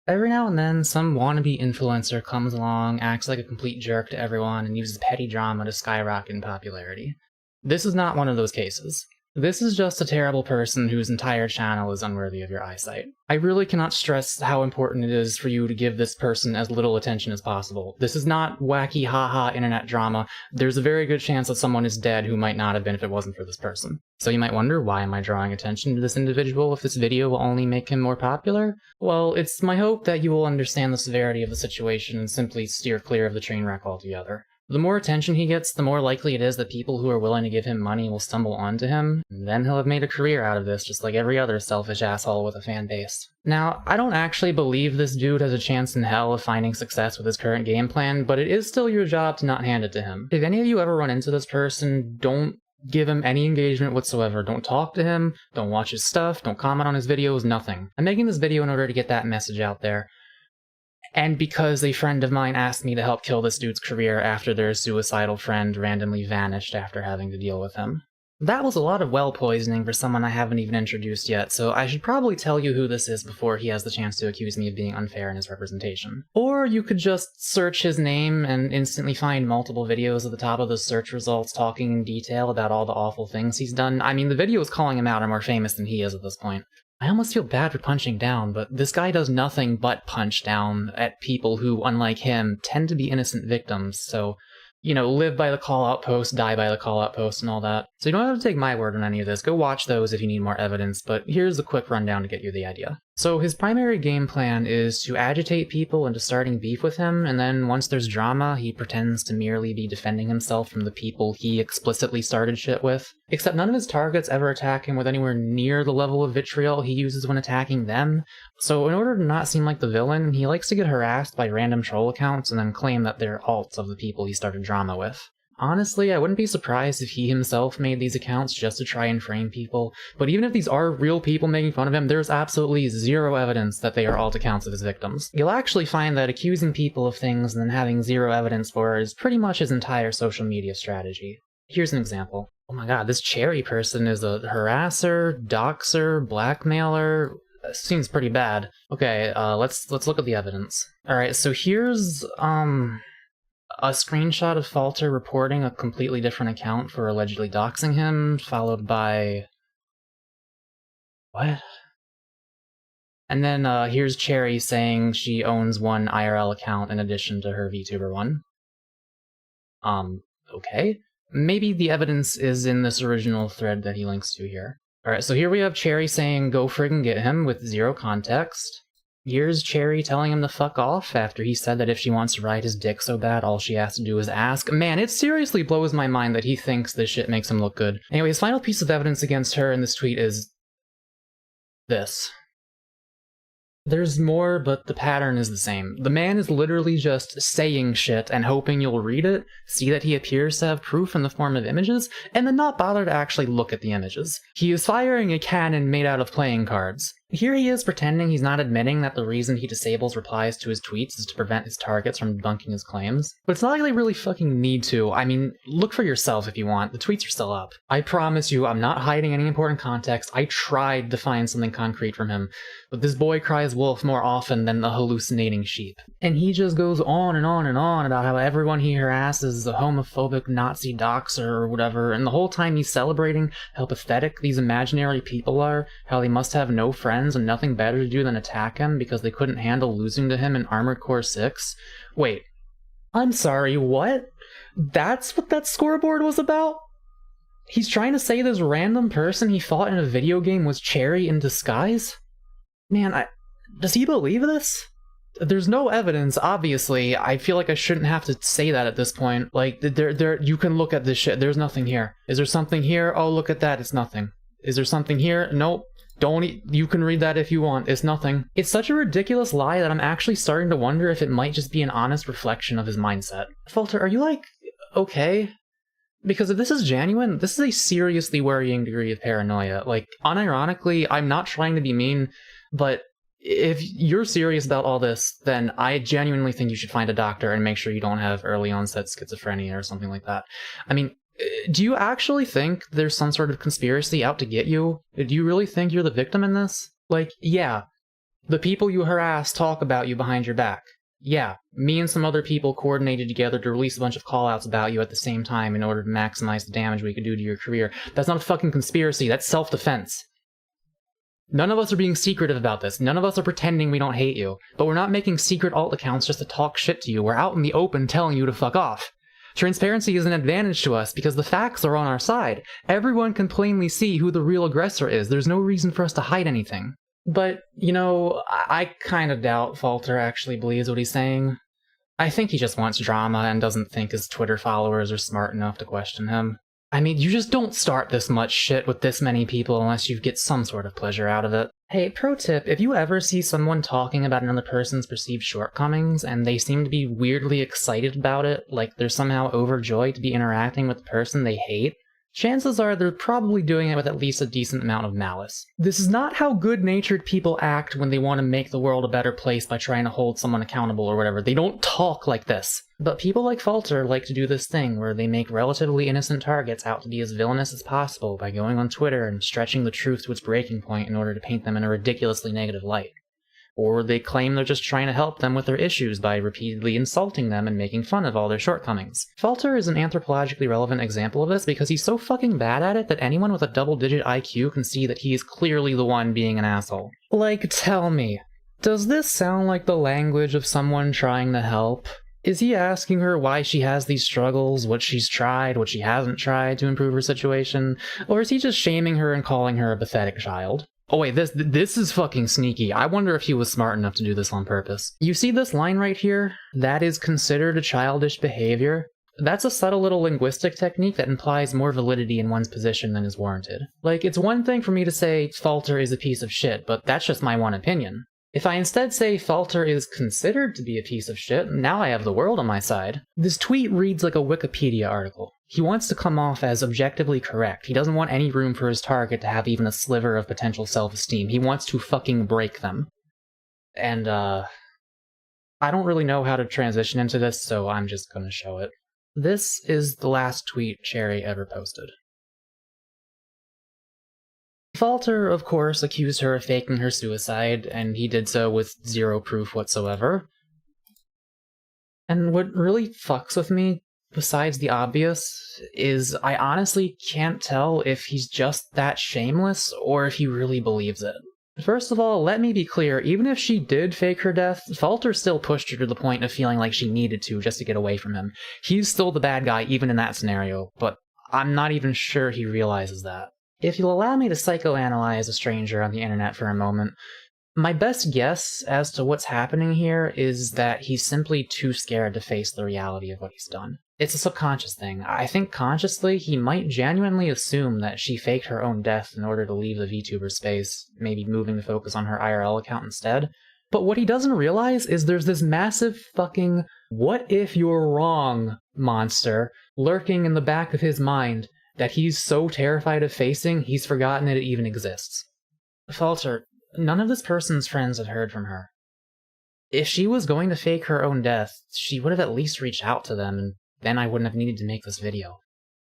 Every now and then, some wannabe influencer comes along, acts like a complete jerk to everyone, and uses petty drama to skyrocket in popularity. This is not one of those cases. This is just a terrible person whose entire channel is unworthy of your eyesight. I really cannot stress how important it is for you to give this person as little attention as possible. This is not wacky haha internet drama. There's a very good chance that someone is dead who might not have been if it wasn't for this person. So you might wonder, why am I drawing attention to this individual if this video will only make him more popular? Well, it's my hope that you will understand the severity of the situation and simply steer clear of the train wreck altogether. The more attention he gets, the more likely it is that people who are willing to give him money will stumble onto him, and then he'll have made a career out of this just like every other selfish asshole with a fan base. Now, I don't actually believe this dude has a chance in hell of finding success with his current game plan, but it is still your job to not hand it to him. If any of you ever run into this person, don't give him any engagement whatsoever. Don't talk to him, don't watch his stuff, don't comment on his videos, nothing. I'm making this video in order to get that message out there. And because a friend of mine asked me to help kill this dude's career after their suicidal friend randomly vanished after having to deal with him. That was a lot of well poisoning for someone I haven't even introduced yet, so I should probably tell you who this is before he has the chance to accuse me of being unfair in his representation. Or you could just search his name and instantly find multiple videos at the top of the search results talking in detail about all the awful things he's done. I mean, the videos calling him out are more famous than he is at this point. I almost feel bad for punching down, but this guy does nothing but punch down at people who, unlike him, tend to be innocent victims, so, you know, live by the call-out post, die by the call-out post, and all that. So you don't have to take my word on any of this. Go watch those if you need more evidence, but here's a quick rundown to get you the idea. So his primary game plan is to agitate people into starting beef with him, and then once there's drama, he pretends to merely be defending himself from the people he explicitly started shit with. Except none of his targets ever attack him with anywhere near the level of vitriol he uses when attacking them. So in order to not seem like the villain, he likes to get harassed by random troll accounts and then claim that they're alts of the people he started drama with. Honestly, I wouldn't be surprised if he himself made these accounts just to try and frame people, but even if these are real people making fun of him, there's absolutely zero evidence that they are alt accounts of his victims. You'll actually find that accusing people of things and then having zero evidence for it is pretty much his entire social media strategy. Here's an example. Oh my god, this Cherri person is a harasser, doxer, blackmailer. Seems pretty bad. Okay, let's look at the evidence. Alright, so here's, a screenshot of Falter reporting a completely different account for allegedly doxing him, followed by... what? And then here's Cherri saying she owns one IRL account in addition to her VTuber one. Okay. Maybe the evidence is in this original thread that he links to here. Alright, so here we have Cherri saying go friggin' get him with zero context. Here's Cherri telling him to fuck off after he said that if she wants to ride his dick so bad, all she has to do is ask. Man, it seriously blows my mind that he thinks this shit makes him look good. Anyway, his final piece of evidence against her in this tweet is... this. There's more, but the pattern is the same. The man is literally just saying shit and hoping you'll read it, see that he appears to have proof in the form of images, and then not bother to actually look at the images. He is firing a cannon made out of playing cards. Here he is pretending he's not admitting that the reason he disables replies to his tweets is to prevent his targets from debunking his claims. But it's not like they really fucking need to. I mean, look for yourself if you want. The tweets are still up. I promise you, I'm not hiding any important context. I tried to find something concrete from him, but this boy cries wolf more often than the hallucinating sheep. And he just goes on and on and on about how everyone he harasses is a homophobic Nazi doxer or whatever, and the whole time he's celebrating how pathetic these imaginary people are, how they must have no friends and nothing better to do than attack him because they couldn't handle losing to him in Armored Core 6. Wait, I'm sorry, what? That's what that scoreboard was about? He's trying to say this random person he fought in a video game was Cherri in disguise? Man, does he believe this? There's no evidence, obviously. I feel like I shouldn't have to say that at this point. Like, you can look at this shit. There's nothing here. Is there something here? Oh, look at that. It's nothing. Is there something here? Nope. You can read that if you want. It's nothing. It's such a ridiculous lie that I'm actually starting to wonder if it might just be an honest reflection of his mindset. Falter, are you, like, okay? Because if this is genuine, this is a seriously worrying degree of paranoia. Like, unironically, I'm not trying to be mean, but if you're serious about all this, then I genuinely think you should find a doctor and make sure you don't have early onset schizophrenia or something like that. I mean, do you actually think there's some sort of conspiracy out to get you? Do you really think you're the victim in this? Like, yeah, The people you harass talk about you behind your back. Yeah, me and some other people coordinated together to release a bunch of callouts about you at the same time in order to maximize the damage we could do to your career. That's not a fucking conspiracy, that's self-defense. None of us are being secretive about this. None of us are pretending we don't hate you. But we're not making secret alt accounts just to talk shit to you. We're out in the open telling you to fuck off. Transparency is an advantage to us because the facts are on our side. Everyone can plainly see who the real aggressor is. There's no reason for us to hide anything. But, you know, I kind of doubt Falter actually believes what he's saying. I think he just wants drama and doesn't think his Twitter followers are smart enough to question him. I mean, you just don't start this much shit with this many people unless you get some sort of pleasure out of it. Hey, pro tip, if you ever see someone talking about another person's perceived shortcomings and they seem to be weirdly excited about it, like they're somehow overjoyed to be interacting with the person they hate, chances are they're probably doing it with at least a decent amount of malice. This is not how good-natured people act when they want to make the world a better place by trying to hold someone accountable or whatever. They don't talk like this. But people like Falter like to do this thing where they make relatively innocent targets out to be as villainous as possible by going on Twitter and stretching the truth to its breaking point in order to paint them in a ridiculously negative light. Or they claim they're just trying to help them with their issues by repeatedly insulting them and making fun of all their shortcomings. Falter is an anthropologically relevant example of this because he's so fucking bad at it that anyone with a double-digit IQ can see that he is clearly the one being an asshole. Like, tell me, does this sound like the language of someone trying to help? Is he asking her why she has these struggles, what she's tried, what she hasn't tried to improve her situation? Or is he just shaming her and calling her a pathetic child? Oh wait, this is fucking sneaky. I wonder if he was smart enough to do this on purpose. You see this line right here? That is considered a childish behavior. That's a subtle little linguistic technique that implies more validity in one's position than is warranted. Like, it's one thing for me to say Falter is a piece of shit, but that's just my one opinion. If I instead say Falter is considered to be a piece of shit, now I have the world on my side. This tweet reads like a Wikipedia article. He wants to come off as objectively correct. He doesn't want any room for his target to have even a sliver of potential self-esteem. He wants to fucking break them. And, I don't really know how to transition into this, so I'm just gonna show it. This is the last tweet Cherri ever posted. Falter, of course, accused her of faking her suicide, and he did so with zero proof whatsoever. And what really fucks with me, besides the obvious, is I honestly can't tell if he's just that shameless or if he really believes it. First of all, let me be clear, even if she did fake her death, Falter still pushed her to the point of feeling like she needed to just to get away from him. He's still the bad guy even in that scenario, but I'm not even sure he realizes that. If you'll allow me to psychoanalyze a stranger on the internet for a moment, my best guess as to what's happening here is that he's simply too scared to face the reality of what he's done. It's a subconscious thing. I think consciously he might genuinely assume that she faked her own death in order to leave the VTuber space, maybe moving the focus on her IRL account instead. But what he doesn't realize is there's this massive fucking what if you're wrong monster lurking in the back of his mind that he's so terrified of facing, he's forgotten it even exists. Falter, none of this person's friends have heard from her. If she was going to fake her own death, she would have at least reached out to them, and then I wouldn't have needed to make this video.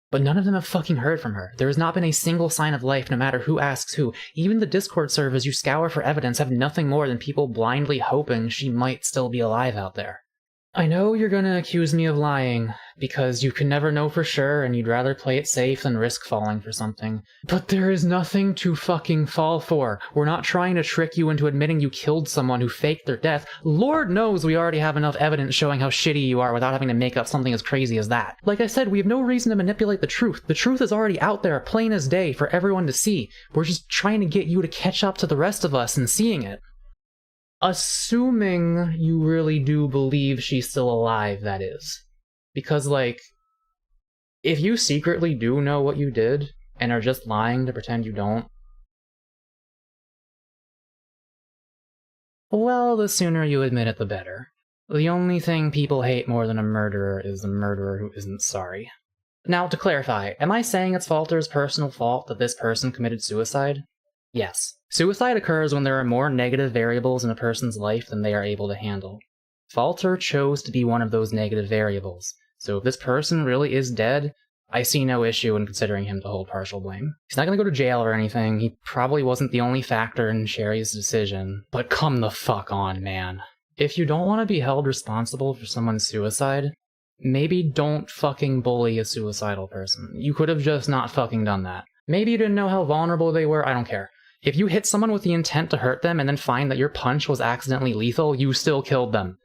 But none of them have fucking heard from her. There has not been a single sign of life no matter who asks who. Even the Discord servers you scour for evidence have nothing more than people blindly hoping she might still be alive out there. I know you're gonna accuse me of lying, because you can never know for sure and you'd rather play it safe than risk falling for something. But there is nothing to fucking fall for. We're not trying to trick you into admitting you killed someone who faked their death. Lord knows we already have enough evidence showing how shitty you are without having to make up something as crazy as that. Like I said, we have no reason to manipulate the truth. The truth is already out there, plain as day, for everyone to see. We're just trying to get you to catch up to the rest of us in seeing it. Assuming you really do believe she's still alive, that is. Because, like, if you secretly do know what you did, and are just lying to pretend you don't, well, the sooner you admit it, the better. The only thing people hate more than a murderer is a murderer who isn't sorry. Now, to clarify, am I saying it's Falter's personal fault that this person committed suicide? Yes. Suicide occurs when there are more negative variables in a person's life than they are able to handle. Falter chose to be one of those negative variables, so if this person really is dead, I see no issue in considering him to hold partial blame. He's not gonna go to jail or anything, he probably wasn't the only factor in Cherri's decision, but come the fuck on, man. If you don't want to be held responsible for someone's suicide, maybe don't fucking bully a suicidal person. You could have just not fucking done that. Maybe you didn't know how vulnerable they were, I don't care. If you hit someone with the intent to hurt them and then find that your punch was accidentally lethal, you still killed them.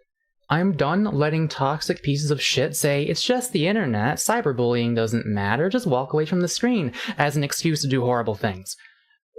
I'm done letting toxic pieces of shit say, it's just the internet, cyberbullying doesn't matter, just walk away from the screen, as an excuse to do horrible things.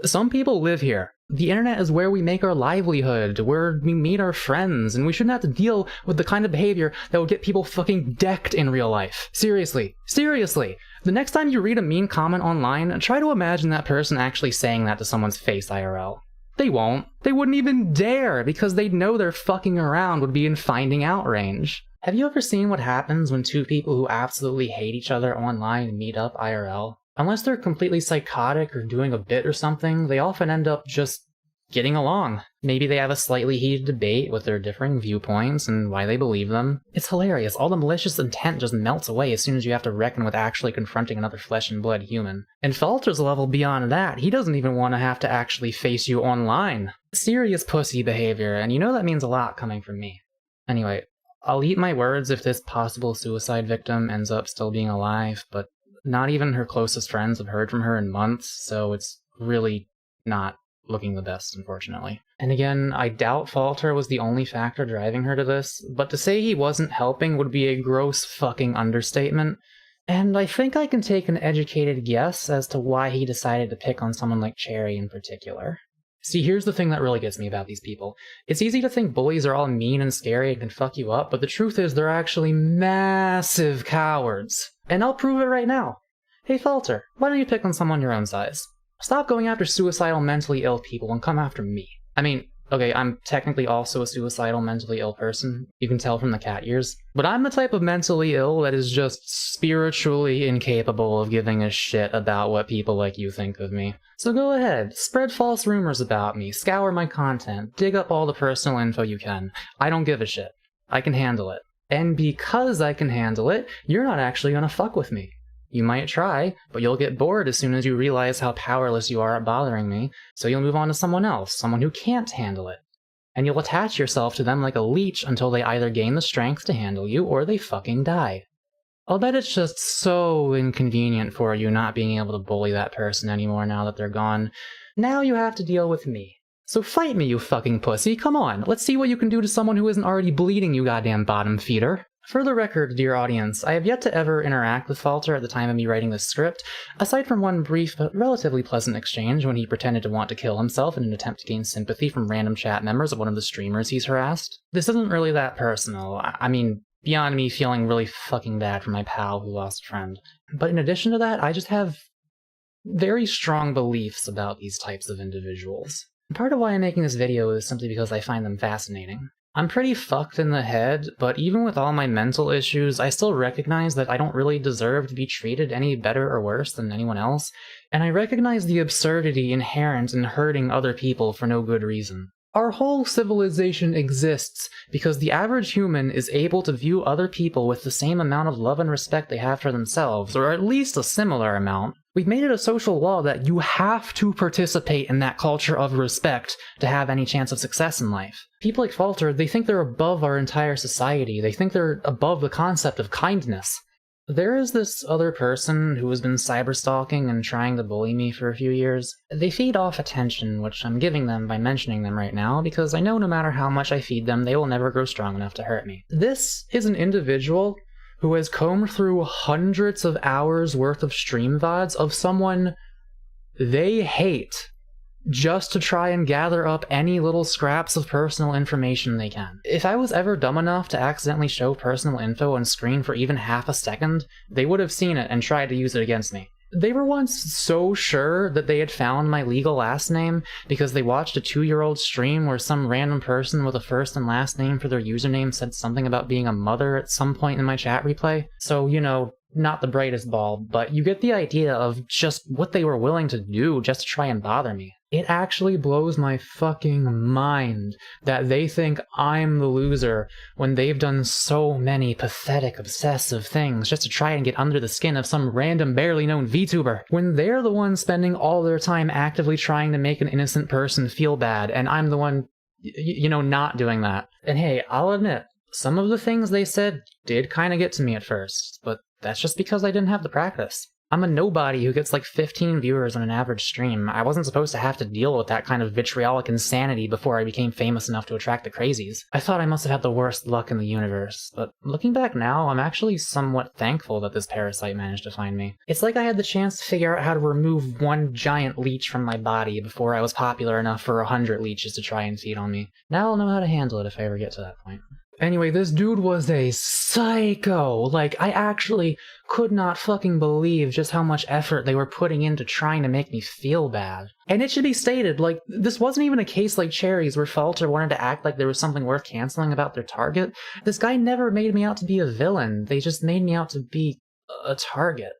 Some people live here. The internet is where we make our livelihood, where we meet our friends, and we shouldn't have to deal with the kind of behavior that would get people fucking decked in real life. Seriously. Seriously. The next time you read a mean comment online, try to imagine that person actually saying that to someone's face IRL. They won't. They wouldn't even dare, because they'd know their fucking around would be in finding out range. Have you ever seen what happens when two people who absolutely hate each other online meet up IRL? Unless they're completely psychotic or doing a bit or something, they often end up just getting along. Maybe they have a slightly heated debate with their differing viewpoints and why they believe them. It's hilarious. All the malicious intent just melts away as soon as you have to reckon with actually confronting another flesh and blood human. And Falter's level beyond that, he doesn't even want to have to actually face you online. Serious pussy behavior, and you know that means a lot coming from me. Anyway, I'll eat my words if this possible suicide victim ends up still being alive, but not even her closest friends have heard from her in months, so it's really not looking the best, unfortunately. And again, I doubt Falter was the only factor driving her to this, but to say he wasn't helping would be a gross fucking understatement, and I think I can take an educated guess as to why he decided to pick on someone like Cherri in particular. See, here's the thing that really gets me about these people. It's easy to think bullies are all mean and scary and can fuck you up, but the truth is they're actually massive cowards. And I'll prove it right now. Hey Falter, why don't you pick on someone your own size? Stop going after suicidal mentally ill people and come after me. I mean, okay, I'm technically also a suicidal mentally ill person. You can tell from the cat ears. But I'm the type of mentally ill that is just spiritually incapable of giving a shit about what people like you think of me. So go ahead, spread false rumors about me, scour my content, dig up all the personal info you can. I don't give a shit. I can handle it. And because I can handle it, you're not actually gonna fuck with me. You might try, but you'll get bored as soon as you realize how powerless you are at bothering me, so you'll move on to someone else, someone who can't handle it. And you'll attach yourself to them like a leech until they either gain the strength to handle you or they fucking die. I'll bet it's just so inconvenient for you not being able to bully that person anymore now that they're gone. Now you have to deal with me. So fight me, you fucking pussy, come on, let's see what you can do to someone who isn't already bleeding, you goddamn bottom feeder. For the record, dear audience, I have yet to ever interact with Falter at the time of me writing this script, aside from one brief but relatively pleasant exchange when he pretended to want to kill himself in an attempt to gain sympathy from random chat members of one of the streamers he's harassed. This isn't really that personal, I mean, beyond me feeling really fucking bad for my pal who lost a friend. But in addition to that, I just have very strong beliefs about these types of individuals. And part of why I'm making this video is simply because I find them fascinating. I'm pretty fucked in the head, but even with all my mental issues, I still recognize that I don't really deserve to be treated any better or worse than anyone else, and I recognize the absurdity inherent in hurting other people for no good reason. Our whole civilization exists because the average human is able to view other people with the same amount of love and respect they have for themselves, or at least a similar amount. We've made it a social law that you have to participate in that culture of respect to have any chance of success in life. People like Falter, they think they're above our entire society. They think they're above the concept of kindness. There is this other person who has been cyberstalking and trying to bully me for a few years. They feed off attention, which I'm giving them by mentioning them right now, because I know no matter how much I feed them, they will never grow strong enough to hurt me. This is an individual who has combed through hundreds of hours worth of stream VODs of someone they hate, just to try and gather up any little scraps of personal information they can. If I was ever dumb enough to accidentally show personal info on screen for even half a second, they would have seen it and tried to use it against me. They were once so sure that they had found my legal last name because they watched a 2-year-old stream where some random person with a first and last name for their username said something about being a mother at some point in my chat replay. So, you know, not the brightest bulb, but you get the idea of just what they were willing to do just to try and bother me. It actually blows my fucking mind that they think I'm the loser when they've done so many pathetic, obsessive things just to try and get under the skin of some random, barely known VTuber. When they're the ones spending all their time actively trying to make an innocent person feel bad, and I'm the one, not doing that. And hey, I'll admit, some of the things they said did kind of get to me at first, but that's just because I didn't have the practice. I'm a nobody who gets like 15 viewers on an average stream. I wasn't supposed to have to deal with that kind of vitriolic insanity before I became famous enough to attract the crazies. I thought I must have had the worst luck in the universe, but looking back now, I'm actually somewhat thankful that this parasite managed to find me. It's like I had the chance to figure out how to remove one giant leech from my body before I was popular enough for 100 leeches to try and feed on me. Now I'll know how to handle it if I ever get to that point. Anyway, this dude was a psycho. Like, I actually could not fucking believe just how much effort they were putting into trying to make me feel bad. And it should be stated, like, this wasn't even a case like Cherri's where Falter wanted to act like there was something worth canceling about their target. This guy never made me out to be a villain. They just made me out to be a target.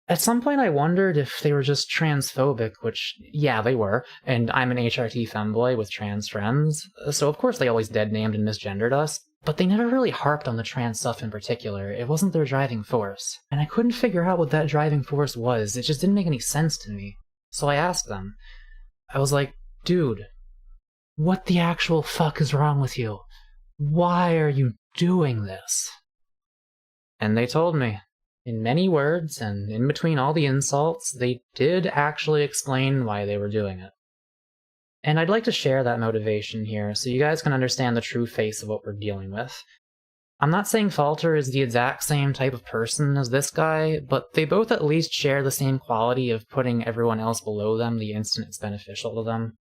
At some point I wondered if they were just transphobic, which, yeah, they were, and I'm an HRT femboy with trans friends, so of course they always dead-named and misgendered us. But they never really harped on the trans stuff in particular. It wasn't their driving force. And I couldn't figure out what that driving force was. It just didn't make any sense to me. So I asked them. I was like, dude, what the actual fuck is wrong with you? Why are you doing this? And they told me. In many words, and in between all the insults, they did actually explain why they were doing it. And I'd like to share that motivation here, so you guys can understand the true face of what we're dealing with. I'm not saying Falter is the exact same type of person as this guy, but they both at least share the same quality of putting everyone else below them the instant it's beneficial to them.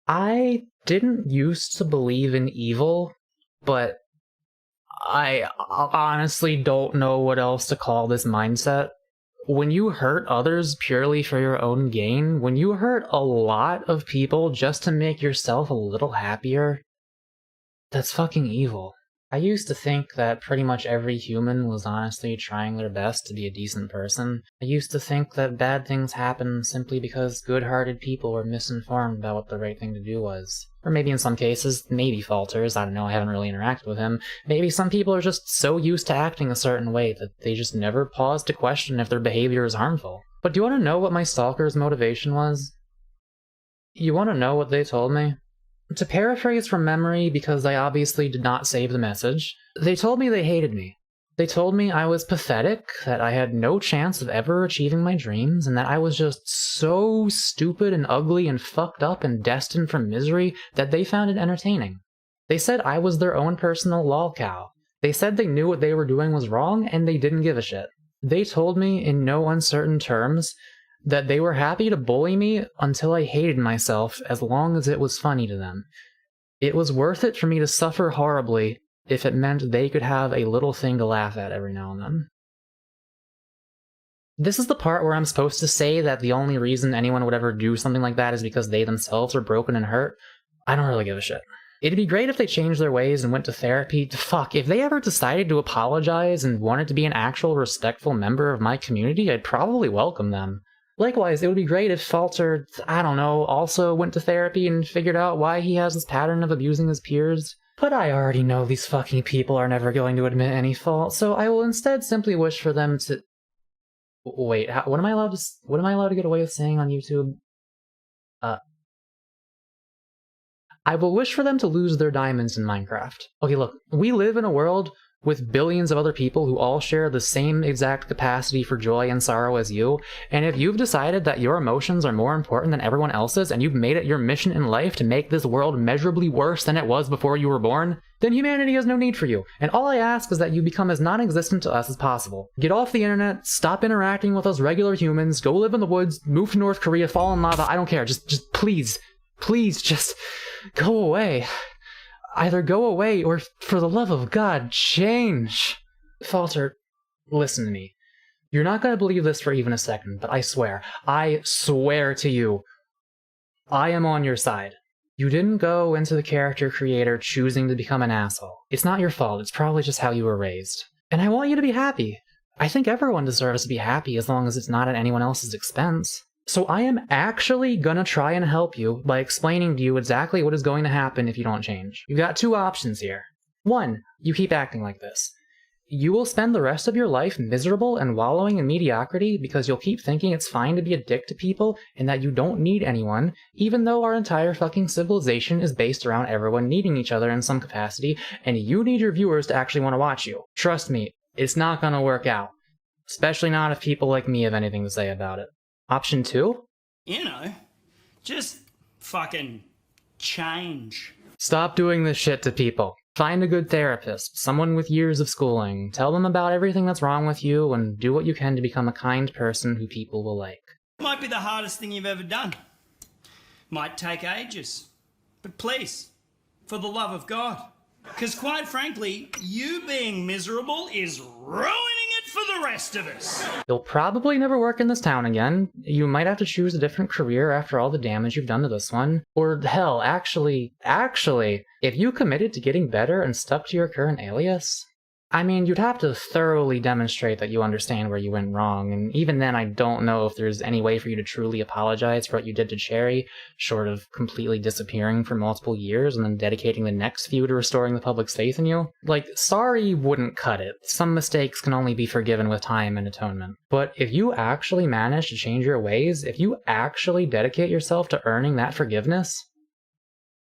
I didn't used to believe in evil, but I honestly don't know what else to call this mindset. When you hurt others purely for your own gain, when you hurt a lot of people just to make yourself a little happier, that's fucking evil. I used to think that pretty much every human was honestly trying their best to be a decent person. I used to think that bad things happen simply because good-hearted people were misinformed about what the right thing to do was. Or maybe in some cases, maybe Falters, I don't know, I haven't really interacted with him. Maybe some people are just so used to acting a certain way that they just never pause to question if their behavior is harmful. But do you want to know what my stalker's motivation was? You want to know what they told me? To paraphrase from memory, because I obviously did not save the message, they told me they hated me. They told me I was pathetic, that I had no chance of ever achieving my dreams, and that I was just so stupid and ugly and fucked up and destined for misery that they found it entertaining. They said I was their own personal lol cow. They said they knew what they were doing was wrong, and they didn't give a shit. They told me in no uncertain terms that they were happy to bully me until I hated myself as long as it was funny to them. It was worth it for me to suffer horribly if it meant they could have a little thing to laugh at every now and then. This is the part where I'm supposed to say that the only reason anyone would ever do something like that is because they themselves are broken and hurt. I don't really give a shit. It'd be great if they changed their ways and went to therapy. Fuck, if they ever decided to apologize and wanted to be an actual respectful member of my community, I'd probably welcome them. Likewise, it would be great if Falter, I don't know, also went to therapy and figured out why he has this pattern of abusing his peers. But I already know these fucking people are never going to admit any fault, so I will instead simply wish for them to... Wait, what am I allowed to get away with saying on YouTube? I will wish for them to lose their diamonds in Minecraft. Okay, look, we live in a world with billions of other people who all share the same exact capacity for joy and sorrow as you, and if you've decided that your emotions are more important than everyone else's, and you've made it your mission in life to make this world measurably worse than it was before you were born, then humanity has no need for you, and all I ask is that you become as non-existent to us as possible. Get off the internet, stop interacting with us regular humans, go live in the woods, move to North Korea, fall in lava, I don't care, just please, just go away. Either go away, or for the love of God, change. Falter, listen to me. You're not gonna believe this for even a second, but I swear to you, I am on your side. You didn't go into the character creator choosing to become an asshole. It's not your fault, it's probably just how you were raised. And I want you to be happy. I think everyone deserves to be happy as long as it's not at anyone else's expense. So I am actually gonna try and help you by explaining to you exactly what is going to happen if you don't change. You've got two options here. One, you keep acting like this. You will spend the rest of your life miserable and wallowing in mediocrity because you'll keep thinking it's fine to be a dick to people and that you don't need anyone, even though our entire fucking civilization is based around everyone needing each other in some capacity, and you need your viewers to actually want to watch you. Trust me, it's not gonna work out. Especially not if people like me have anything to say about it. Option 2? You know, just fucking change. Stop doing this shit to people. Find a good therapist, someone with years of schooling. Tell them about everything that's wrong with you and do what you can to become a kind person who people will like. Might be the hardest thing you've ever done. Might take ages. But please, for the love of God. Because quite frankly, you being miserable is ruining it for the rest of us. You'll probably never work in this town again. You might have to choose a different career after all the damage you've done to this one. Or hell, actually, if you committed to getting better and stuck to your current alias, I mean, you'd have to thoroughly demonstrate that you understand where you went wrong, and even then I don't know if there's any way for you to truly apologize for what you did to Cherri, short of completely disappearing for multiple years and then dedicating the next few to restoring the public's faith in you. Like, sorry wouldn't cut it. Some mistakes can only be forgiven with time and atonement. But if you actually manage to change your ways, if you actually dedicate yourself to earning that forgiveness,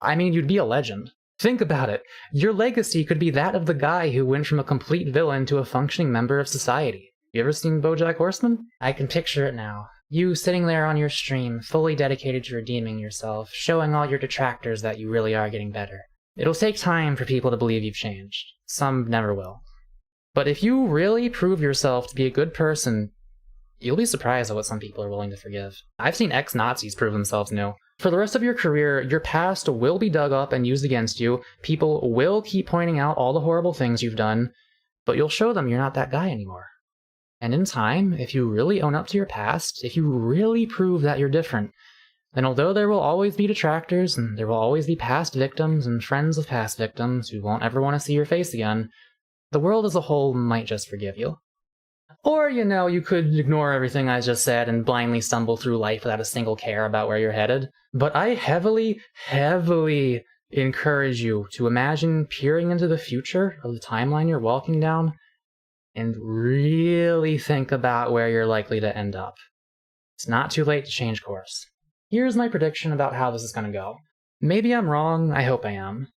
I mean, you'd be a legend. Think about it. Your legacy could be that of the guy who went from a complete villain to a functioning member of society. You ever seen BoJack Horseman? I can picture it now. You sitting there on your stream, fully dedicated to redeeming yourself, showing all your detractors that you really are getting better. It'll take time for people to believe you've changed. Some never will. But if you really prove yourself to be a good person, you'll be surprised at what some people are willing to forgive. I've seen ex-Nazis prove themselves new. For the rest of your career, your past will be dug up and used against you. People will keep pointing out all the horrible things you've done, but you'll show them you're not that guy anymore. And in time, if you really own up to your past, if you really prove that you're different, then although there will always be detractors, and there will always be past victims and friends of past victims who won't ever want to see your face again, the world as a whole might just forgive you. Or, you know, you could ignore everything I just said and blindly stumble through life without a single care about where you're headed. But I heavily encourage you to imagine peering into the future of the timeline you're walking down and really think about where you're likely to end up. It's not too late to change course. Here's my prediction about how this is going to go. Maybe I'm wrong, I hope I am.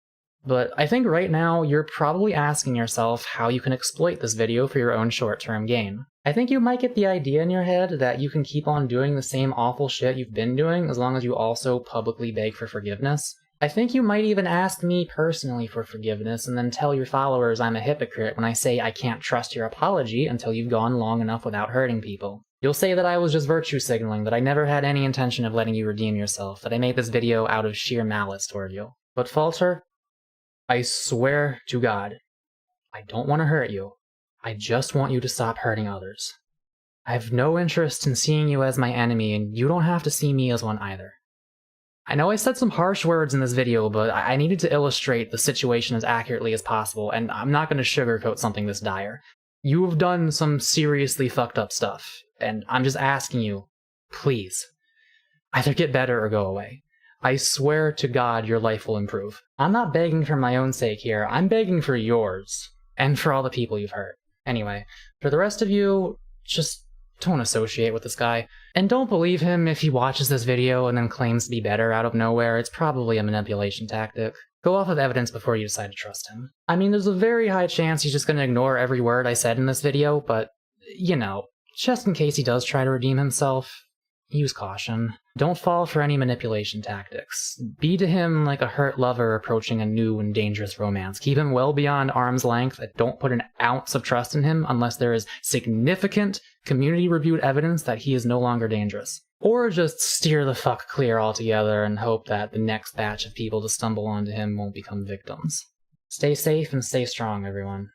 But I think right now you're probably asking yourself how you can exploit this video for your own short-term gain. I think you might get the idea in your head that you can keep on doing the same awful shit you've been doing as long as you also publicly beg for forgiveness. I think you might even ask me personally for forgiveness and then tell your followers I'm a hypocrite when I say I can't trust your apology until you've gone long enough without hurting people. You'll say that I was just virtue signaling, that I never had any intention of letting you redeem yourself, that I made this video out of sheer malice toward you. But Falter, I swear to God, I don't want to hurt you. I just want you to stop hurting others. I have no interest in seeing you as my enemy, and you don't have to see me as one either. I know I said some harsh words in this video, but I needed to illustrate the situation as accurately as possible, and I'm not going to sugarcoat something this dire. You have done some seriously fucked up stuff, and I'm just asking you, please, either get better or go away. I swear to God your life will improve. I'm not begging for my own sake here, I'm begging for yours, and for all the people you've hurt. Anyway, for the rest of you, just don't associate with this guy. And don't believe him if he watches this video and then claims to be better out of nowhere. It's probably a manipulation tactic. Go off of evidence before you decide to trust him. I mean, there's a very high chance he's just gonna ignore every word I said in this video, but, you know, just in case he does try to redeem himself, use caution. Don't fall for any manipulation tactics. Be to him like a hurt lover approaching a new and dangerous romance. Keep him well beyond arm's length, and don't put an ounce of trust in him unless there is significant community-reviewed evidence that he is no longer dangerous. Or just steer the fuck clear altogether and hope that the next batch of people to stumble onto him won't become victims. Stay safe and stay strong, everyone.